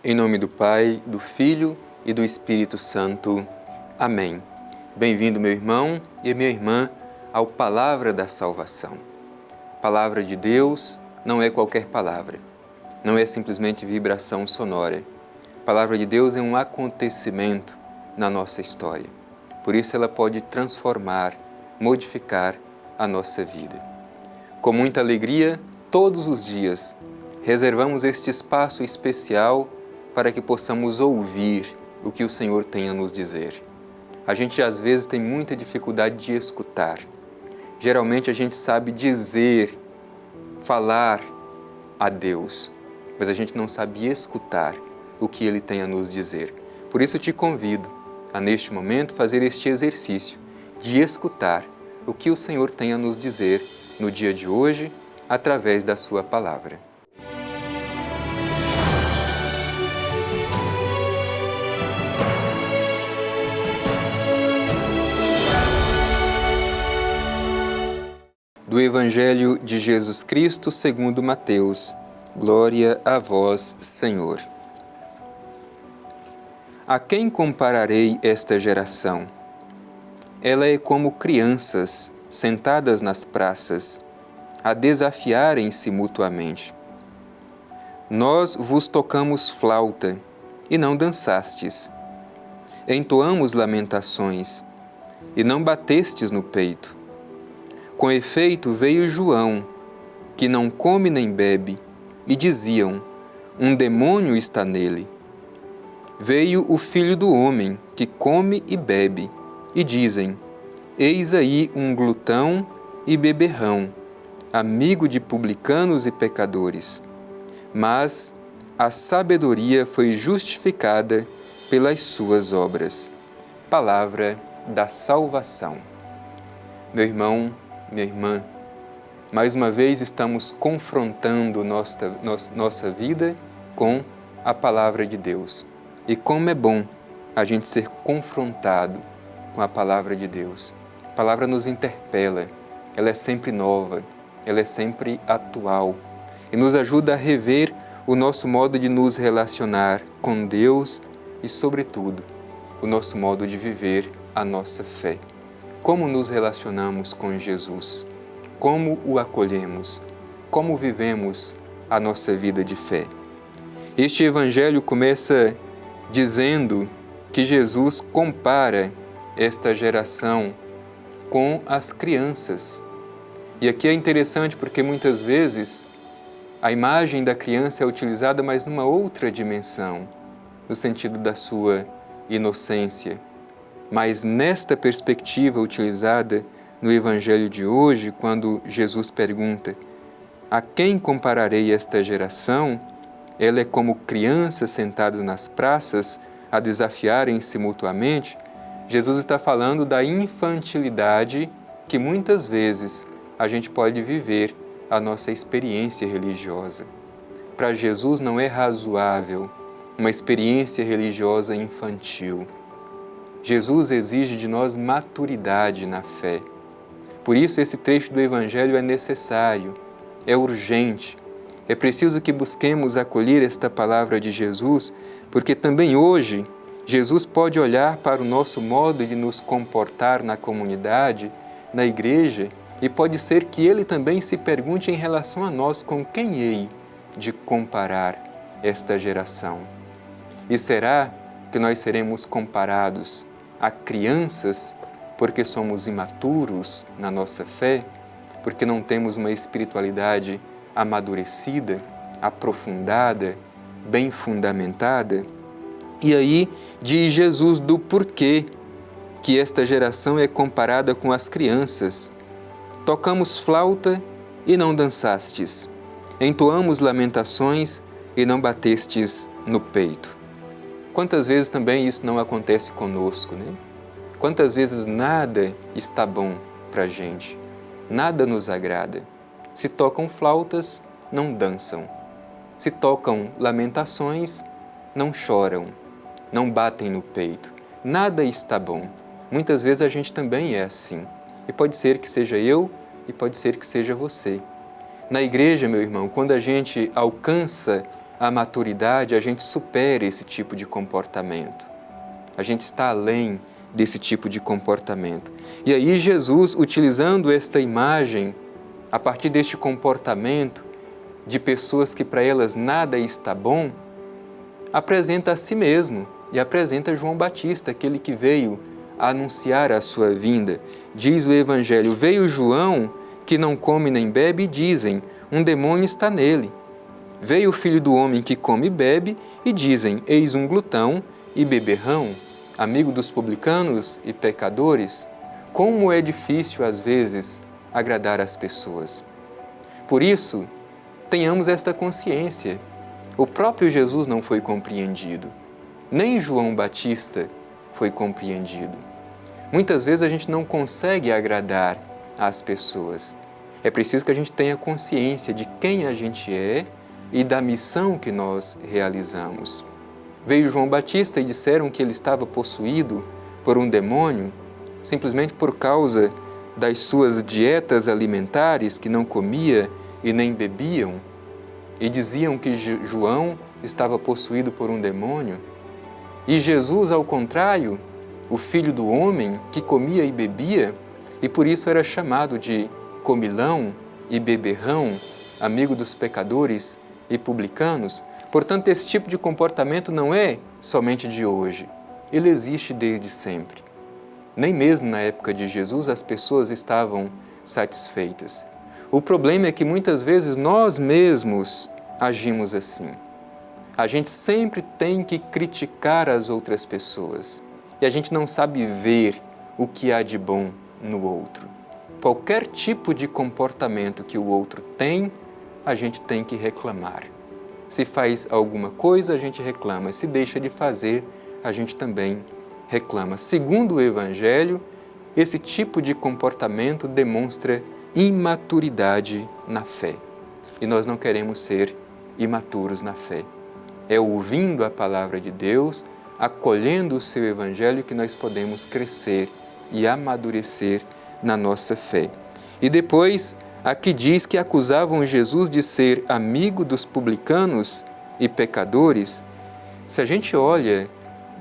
Em nome do Pai, do Filho e do Espírito Santo. Amém. Bem-vindo, meu irmão e minha irmã, ao Palavra da Salvação. Palavra de Deus não é qualquer palavra, não é simplesmente vibração sonora. Palavra de Deus é um acontecimento na nossa história. Por isso ela pode transformar, modificar a nossa vida. Com muita alegria, todos os dias, reservamos este espaço especial para que possamos ouvir o que o Senhor tem a nos dizer. A gente às vezes tem muita dificuldade de escutar. Geralmente a gente sabe dizer, falar a Deus, mas a gente não sabe escutar o que Ele tem a nos dizer. Por isso eu te convido a neste momento fazer este exercício de escutar o que o Senhor tem a nos dizer no dia de hoje através da sua palavra. Do Evangelho de Jesus Cristo segundo Mateus. Glória a vós, Senhor. A quem compararei esta geração? Ela é como crianças sentadas nas praças, a desafiarem-se mutuamente. Nós vos tocamos flauta, e não dançastes. Entoamos lamentações, e não batestes no peito. Com efeito veio João, que não come nem bebe, e diziam, um demônio está nele. Veio o Filho do Homem, que come e bebe, e dizem, eis aí um glutão e beberrão, amigo de publicanos e pecadores. Mas a sabedoria foi justificada pelas suas obras. Palavra da salvação. Meu irmão, minha irmã, mais uma vez estamos confrontando nossa vida com a Palavra de Deus. E como é bom a gente ser confrontado com a Palavra de Deus. A Palavra nos interpela, ela é sempre nova, ela é sempre atual e nos ajuda a rever o nosso modo de nos relacionar com Deus e, sobretudo, o nosso modo de viver a nossa fé. Como nos relacionamos com Jesus? Como o acolhemos? Como vivemos a nossa vida de fé? Este Evangelho começa dizendo que Jesus compara esta geração com as crianças. E aqui é interessante porque muitas vezes a imagem da criança é utilizada, mas numa outra dimensão, no sentido da sua inocência. Mas nesta perspectiva utilizada no Evangelho de hoje, quando Jesus pergunta a quem compararei esta geração, ela é como crianças sentadas nas praças a desafiarem-se mutuamente. Jesus está falando da infantilidade que muitas vezes a gente pode viver a nossa experiência religiosa. Para Jesus não é razoável uma experiência religiosa infantil. Jesus exige de nós maturidade na fé. Por isso esse trecho do Evangelho é necessário, é urgente. É preciso que busquemos acolher esta palavra de Jesus, porque também hoje Jesus pode olhar para o nosso modo de nos comportar na comunidade, na igreja, e pode ser que Ele também se pergunte em relação a nós com quem hei de comparar esta geração. E será que nós seremos comparados a crianças porque somos imaturos na nossa fé, porque não temos uma espiritualidade amadurecida, aprofundada, bem fundamentada? E aí diz Jesus do porquê que esta geração é comparada com as crianças. Tocamos flauta e não dançastes, entoamos lamentações e não batestes no peito. Quantas vezes também isso não acontece conosco, né? Quantas vezes nada está bom para a gente, nada nos agrada. Se tocam flautas, não dançam. Se tocam lamentações, não choram, não batem no peito. Nada está bom. Muitas vezes a gente também é assim. E pode ser que seja eu e pode ser que seja você. Na igreja, meu irmão, quando a gente alcança à maturidade, a gente supera esse tipo de comportamento. A gente está além desse tipo de comportamento. E aí Jesus, utilizando esta imagem, a partir deste comportamento de pessoas que para elas nada está bom, apresenta a si mesmo e apresenta João Batista, aquele que veio a anunciar a sua vinda. Diz o Evangelho: veio João, que não come nem bebe, e dizem, um demônio está nele. Veio o Filho do Homem que come e bebe, e dizem, eis um glutão e beberrão, amigo dos publicanos e pecadores. Como é difícil, às vezes, agradar as pessoas. Por isso, tenhamos esta consciência. O próprio Jesus não foi compreendido, nem João Batista foi compreendido. Muitas vezes a gente não consegue agradar as pessoas. É preciso que a gente tenha consciência de quem a gente é e da missão que nós realizamos. Veio João Batista e disseram que ele estava possuído por um demônio, simplesmente por causa das suas dietas alimentares, que não comia e nem bebiam, e diziam que João estava possuído por um demônio. E Jesus, ao contrário, o Filho do Homem, que comia e bebia, e por isso era chamado de comilão e beberrão, amigo dos pecadores e publicanos. Portanto, esse tipo de comportamento não é somente de hoje, ele existe desde sempre. Nem mesmo na época de Jesus as pessoas estavam satisfeitas. O problema é que muitas vezes nós mesmos agimos assim. A gente sempre tem que criticar as outras pessoas e a gente não sabe ver o que há de bom no outro. Qualquer tipo de comportamento que o outro tem, a gente tem que reclamar. Se faz alguma coisa, a gente reclama. Se deixa de fazer, a gente também reclama. Segundo o Evangelho, esse tipo de comportamento demonstra imaturidade na fé. E nós não queremos ser imaturos na fé. É ouvindo a palavra de Deus, acolhendo o seu Evangelho, que nós podemos crescer e amadurecer na nossa fé. E depois, aqui diz que acusavam Jesus de ser amigo dos publicanos e pecadores. Se a gente olha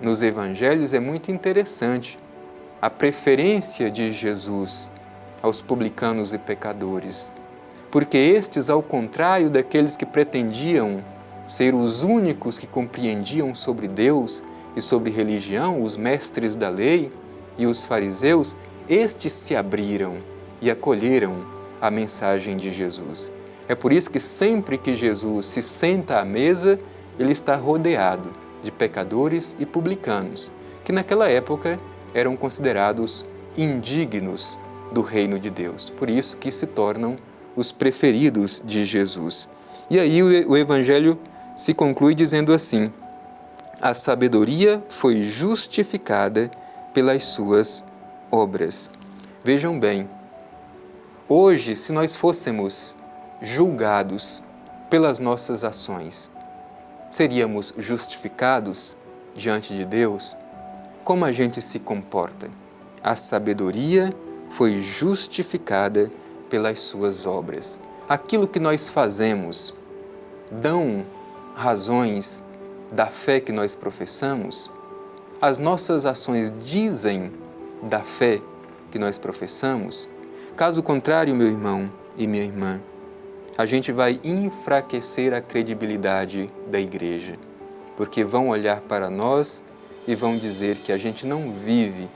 nos Evangelhos, é muito interessante a preferência de Jesus aos publicanos e pecadores, porque estes, ao contrário daqueles que pretendiam ser os únicos que compreendiam sobre Deus e sobre religião, os mestres da lei e os fariseus, estes se abriram e acolheram a mensagem de Jesus. É por isso que sempre que Jesus se senta à mesa, ele está rodeado de pecadores e publicanos, que naquela época eram considerados indignos do reino de Deus. Por isso que se tornam os preferidos de Jesus. E aí o Evangelho se conclui dizendo assim: a sabedoria foi justificada pelas suas obras. Vejam bem, hoje, se nós fôssemos julgados pelas nossas ações, seríamos justificados diante de Deus? Como a gente se comporta? A sabedoria foi justificada pelas suas obras. Aquilo que nós fazemos dão razões da fé que nós professamos? As nossas ações dizem da fé que nós professamos? Caso contrário, meu irmão e minha irmã, a gente vai enfraquecer a credibilidade da igreja, porque vão olhar para nós e vão dizer que a gente não vive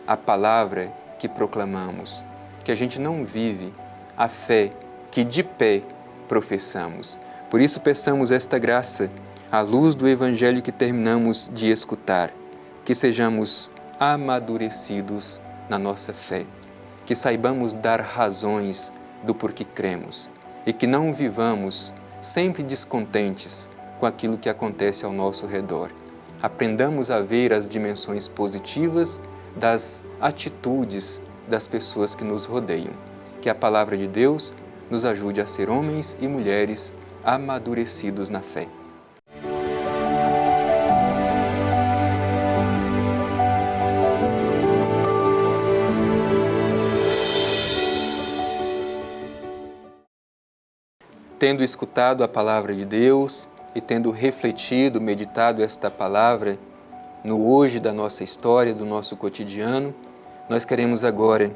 a palavra que proclamamos, que a gente não vive a fé que de pé professamos. Por isso, peçamos esta graça, à luz do Evangelho que terminamos de escutar, que sejamos amadurecidos na nossa fé, que saibamos dar razões do porquê cremos e que não vivamos sempre descontentes com aquilo que acontece ao nosso redor. Aprendamos a ver as dimensões positivas das atitudes das pessoas que nos rodeiam. Que a palavra de Deus nos ajude a ser homens e mulheres amadurecidos na fé. Tendo escutado a palavra de Deus, e tendo refletido, meditado esta palavra no hoje da nossa história, do nosso cotidiano, nós queremos agora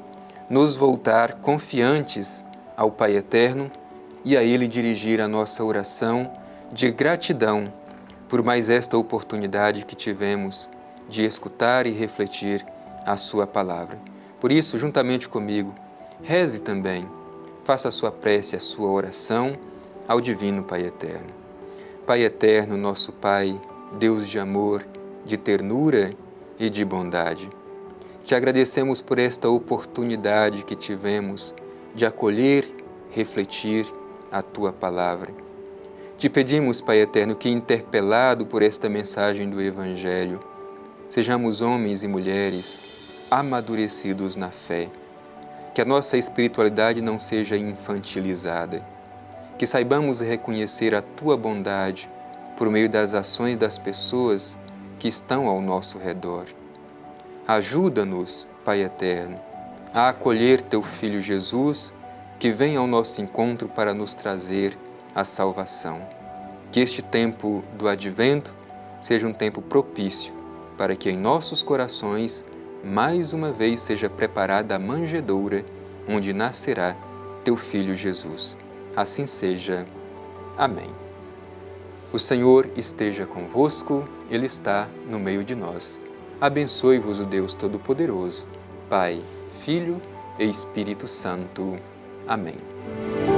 nos voltar confiantes ao Pai Eterno e a Ele dirigir a nossa oração de gratidão por mais esta oportunidade que tivemos de escutar e refletir a Sua palavra. Por isso, juntamente comigo, reze também, faça a sua prece, a sua oração ao Divino Pai Eterno. Pai Eterno, nosso Pai, Deus de amor, de ternura e de bondade, te agradecemos por esta oportunidade que tivemos de acolher, refletir a Tua palavra. Te pedimos, Pai Eterno, que, interpelado por esta mensagem do Evangelho, sejamos homens e mulheres amadurecidos na fé, que a nossa espiritualidade não seja infantilizada, que saibamos reconhecer a Tua bondade por meio das ações das pessoas que estão ao nosso redor. Ajuda-nos, Pai Eterno, a acolher Teu Filho Jesus, que vem ao nosso encontro para nos trazer a salvação. Que este tempo do Advento seja um tempo propício para que em nossos corações mais uma vez seja preparada a manjedoura onde nascerá Teu Filho Jesus. Assim seja. Amém. O Senhor esteja convosco, Ele está no meio de nós. Abençoe-vos o Deus Todo-Poderoso, Pai, Filho e Espírito Santo. Amém.